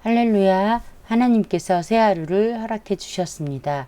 할렐루야. 하나님께서 새 하루를 허락해 주셨습니다.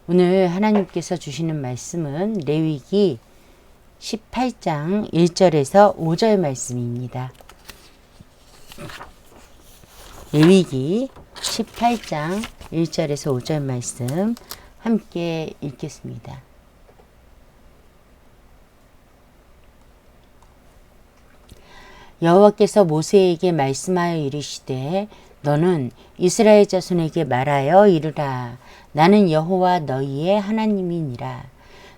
오늘 하나님께서 주시는 말씀은 레위기 18장 1절에서 5절 말씀입니다. 레위기 18장 1절에서 5절 말씀 함께 읽겠습니다. 여호와께서 모세에게 말씀하여 이르시되 너는 이스라엘 자손에게 말하여 이르라. 나는 여호와 너희의 하나님이니라.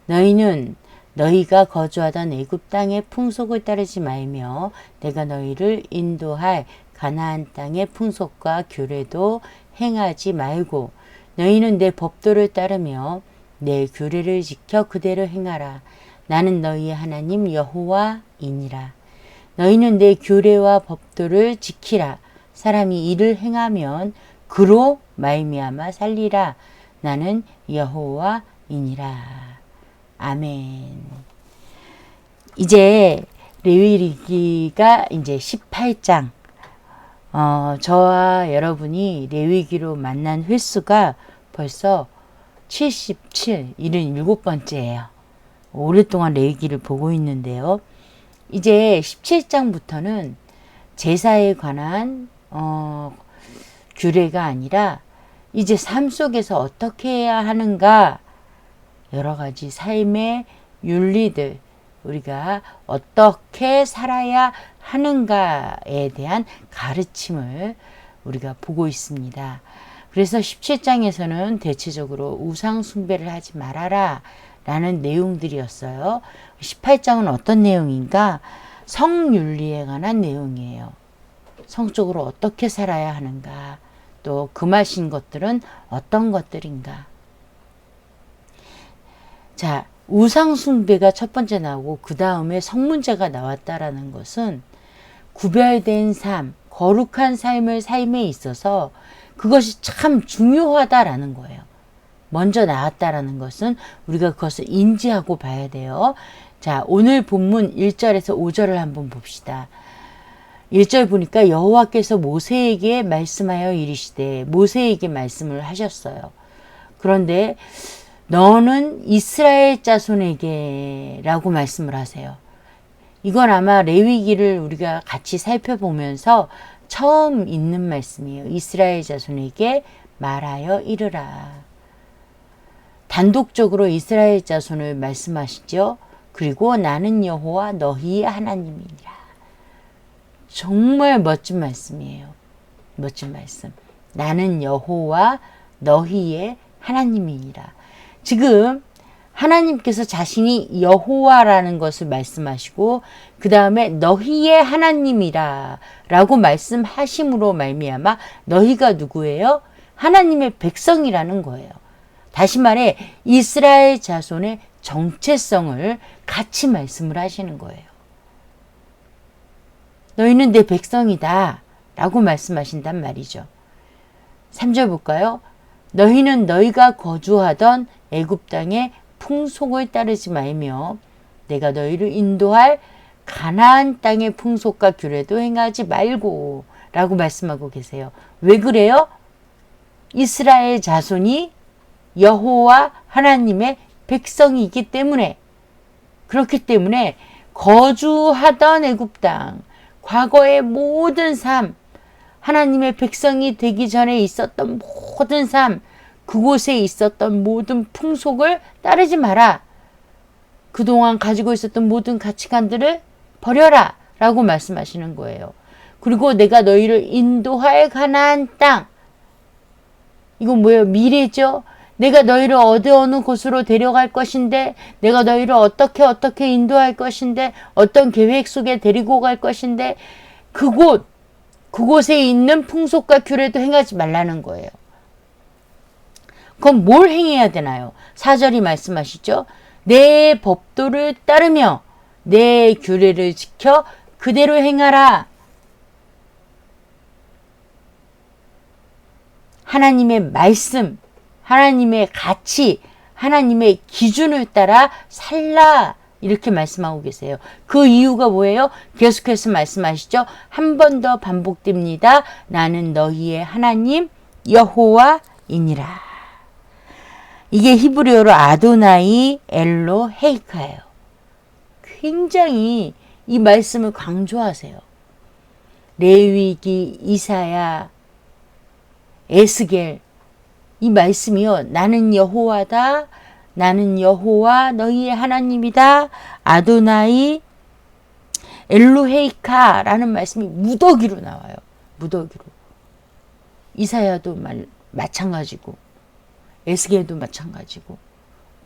너희는 너희가 거주하던 애굽 땅의 풍속을 따르지 말며 내가 너희를 인도할 가나안 땅의 풍속과 규례도 행하지 말고 너희는 내 법도를 따르며 내 규례를 지켜 그대로 행하라. 나는 너희의 하나님 여호와이니라. 너희는 내 규례와 법도를 지키라. 사람이 이를 행하면 그로 말미암아 살리라. 나는 여호와이니라. 아멘. 이제 레위기가 이제 18장. 저와 여러분이 레위기로 만난 횟수가 벌써 77, 77번째예요. 오랫동안 레위기를 보고 있는데요. 이제 17장부터는 제사에 관한 규례가 아니라 이제 삶 속에서 어떻게 해야 하는가, 여러 가지 삶의 윤리들, 우리가 어떻게 살아야 하는가에 대한 가르침을 우리가 보고 있습니다. 그래서 17장에서는 대체적으로 우상 숭배를 하지 말아라 라는 내용들이었어요. 18장은 어떤 내용인가? 성윤리에 관한 내용이에요. 성적으로 어떻게 살아야 하는가? 또 금하신 것들은 어떤 것들인가? 자, 우상숭배가 첫 번째 나오고 그 다음에 성문제가 나왔다라는 것은 구별된 삶, 거룩한 삶을 삶에 있어서 그것이 참 중요하다라는 거예요. 먼저 나왔다라는 것은 우리가 그것을 인지하고 봐야 돼요. 자, 오늘 본문 1절에서 5절을 한번 봅시다. 1절 보니까 여호와께서 모세에게 말씀하여 이르시되, 모세에게 말씀을 하셨어요. 그런데 너는 이스라엘 자손에게 라고 말씀을 하세요. 이건 아마 레위기를 우리가 같이 살펴보면서 처음 있는 말씀이에요. 이스라엘 자손에게 말하여 이르라. 단독적으로 이스라엘 자손을 말씀하시죠. 그리고 나는 여호와 너희의 하나님이니라. 정말 멋진 말씀이에요. 멋진 말씀. 나는 여호와 너희의 하나님이니라. 지금 하나님께서 자신이 여호와라는 것을 말씀하시고 그 다음에 너희의 하나님이라 라고 말씀하심으로 말미암아 너희가 누구예요? 하나님의 백성이라는 거예요. 다시 말해 이스라엘 자손의 정체성을 같이 말씀을 하시는 거예요. 너희는 내 백성이다 라고 말씀하신단 말이죠. 3절 볼까요? 너희는 너희가 거주하던 애굽 땅의 풍속을 따르지 말며 내가 너희를 인도할 가나안 땅의 풍속과 규례도 행하지 말고 라고 말씀하고 계세요. 왜 그래요? 이스라엘 자손이 여호와 하나님의 백성이기 때문에, 그렇기 때문에 거주하던 애굽 땅, 과거의 모든 삶, 하나님의 백성이 되기 전에 있었던 모든 삶, 그곳에 있었던 모든 풍속을 따르지 마라. 그동안 가지고 있었던 모든 가치관들을 버려라 라고 말씀하시는 거예요. 그리고 내가 너희를 인도할 가나안 땅, 이건 뭐예요? 미래죠. 내가 너희를 어느 곳으로 데려갈 것인데, 내가 너희를 어떻게 인도할 것인데, 어떤 계획 속에 데리고 갈 것인데, 그곳에 있는 풍속과 규례도 행하지 말라는 거예요. 그럼 뭘 행해야 되나요? 4절이 말씀하시죠. 내 법도를 따르며 내 규례를 지켜 그대로 행하라. 하나님의 말씀, 하나님의 가치, 하나님의 기준을 따라 살라 이렇게 말씀하고 계세요. 그 이유가 뭐예요? 계속해서 말씀하시죠. 한 번 더 반복됩니다. 나는 너희의 하나님 여호와이니라. 이게 히브리어로 아도나이 엘로헤이카예요. 굉장히 이 말씀을 강조하세요. 레위기, 이사야, 에스겔 이 말씀이요. 나는 여호와다. 나는 여호와 너희의 하나님이다. 아도나이 엘로헤이카라는 말씀이 무더기로 나와요. 무더기로. 이사야도 마찬가지고 에스겔도 마찬가지고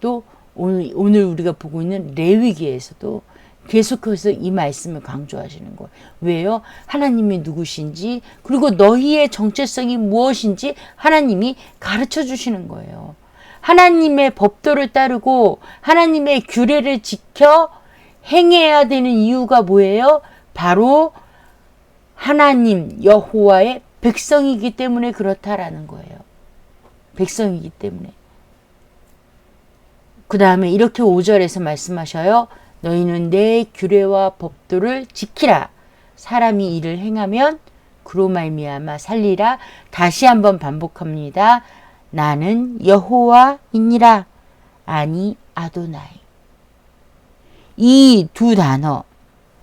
또 오늘 우리가 보고 있는 레위기에서도 계속해서 이 말씀을 강조하시는 거예요. 왜요? 하나님이 누구신지 그리고 너희의 정체성이 무엇인지 하나님이 가르쳐 주시는 거예요. 하나님의 법도를 따르고 하나님의 규례를 지켜 행해야 되는 이유가 뭐예요? 바로 하나님 여호와의 백성이기 때문에 그렇다라는 거예요. 백성이기 때문에. 그 다음에 이렇게 5절에서 말씀하셔요. 너희는 내 규례와 법도를 지키라. 사람이 이를 행하면 그로 말미암아 살리라. 다시 한번 반복합니다. 나는 여호와이니라. 아니 아도나이. 이 두 단어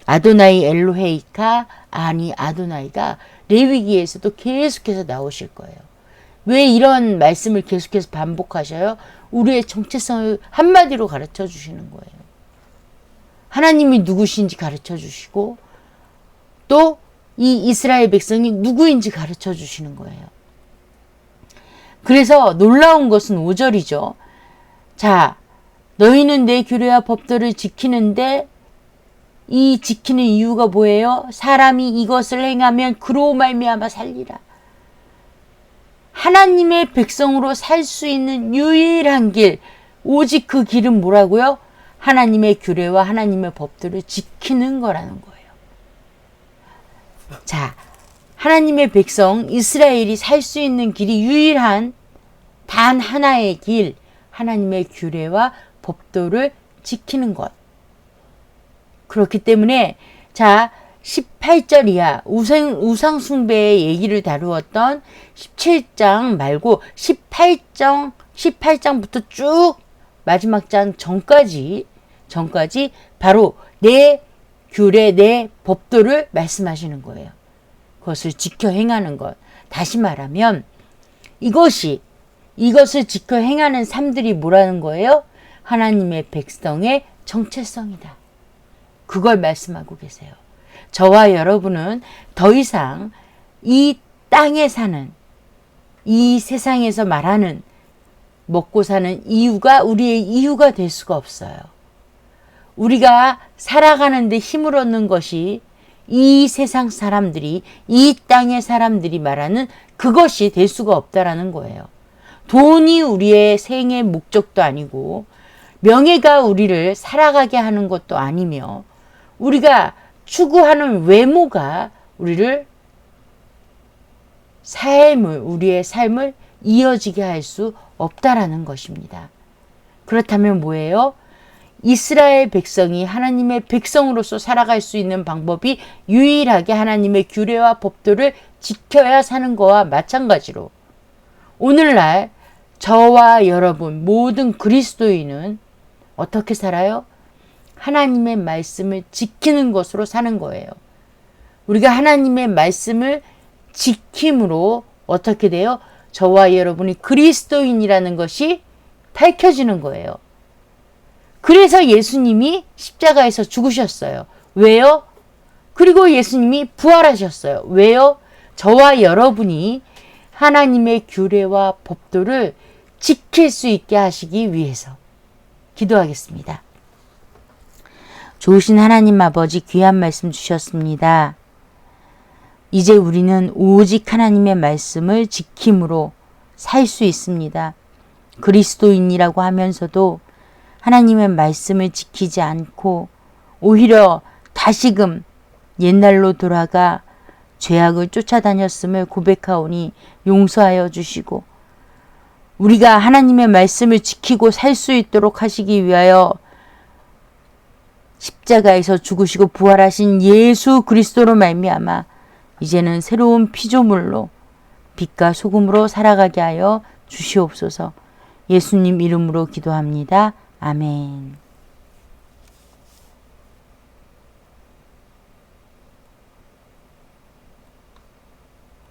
아도나이 엘로헤이카 아니 아도나이가 레위기에서도 계속해서 나오실 거예요. 왜 이런 말씀을 계속해서 반복하셔요? 우리의 정체성을 한마디로 가르쳐 주시는 거예요. 하나님이 누구신지 가르쳐 주시고 또 이 이스라엘 백성이 누구인지 가르쳐 주시는 거예요. 그래서 놀라운 것은 5절이죠. 자, 너희는 내 규례와 법도를 지키는데 이 지키는 이유가 뭐예요? 사람이 이것을 행하면 그로 말미암아 살리라. 하나님의 백성으로 살 수 있는 유일한 길, 오직 그 길은 뭐라고요? 하나님의 규례와 하나님의 법도를 지키는 거라는 거예요. 자, 하나님의 백성 이스라엘이 살 수 있는 길이 유일한 단 하나의 길, 하나님의 규례와 법도를 지키는 것. 그렇기 때문에 자 18절 이하 우상숭배의 얘기를 다루었던 17장 말고 18장부터 쭉 마지막 장 전까지 바로 내 규례, 내 법도를 말씀하시는 거예요. 그것을 지켜 행하는 것. 다시 말하면 이것을 지켜 행하는 삶들이 뭐라는 거예요? 하나님의 백성의 정체성이다. 그걸 말씀하고 계세요. 저와 여러분은 더 이상 이 땅에 사는, 이 세상에서 말하는 먹고 사는 이유가 우리의 이유가 될 수가 없어요. 우리가 살아가는데 힘을 얻는 것이 이 세상 사람들이, 이 땅의 사람들이 말하는 그것이 될 수가 없다라는 거예요. 돈이 우리의 생의 목적도 아니고 명예가 우리를 살아가게 하는 것도 아니며 우리가 추구하는 외모가 우리의 삶을 이어지게 할 수 없다라는 것입니다. 그렇다면 뭐예요? 이스라엘 백성이 하나님의 백성으로서 살아갈 수 있는 방법이 유일하게 하나님의 규례와 법도를 지켜야 사는 거와 마찬가지로 오늘날 저와 여러분 모든 그리스도인은 어떻게 살아요? 하나님의 말씀을 지키는 것으로 사는 거예요. 우리가 하나님의 말씀을 지킴으로 어떻게 돼요? 저와 여러분이 그리스도인이라는 것이 밝혀지는 거예요. 그래서 예수님이 십자가에서 죽으셨어요. 왜요? 그리고 예수님이 부활하셨어요. 왜요? 저와 여러분이 하나님의 규례와 법도를 지킬 수 있게 하시기 위해서. 기도하겠습니다. 좋으신 하나님 아버지 귀한 말씀 주셨습니다. 이제 우리는 오직 하나님의 말씀을 지킴으로 살 수 있습니다. 그리스도인이라고 하면서도 하나님의 말씀을 지키지 않고 오히려 다시금 옛날로 돌아가 죄악을 쫓아다녔음을 고백하오니 용서하여 주시고 우리가 하나님의 말씀을 지키고 살 수 있도록 하시기 위하여 십자가에서 죽으시고 부활하신 예수 그리스도로 말미암아 이제는 새로운 피조물로 빛과 소금으로 살아가게 하여 주시옵소서. 예수님 이름으로 기도합니다. 아멘.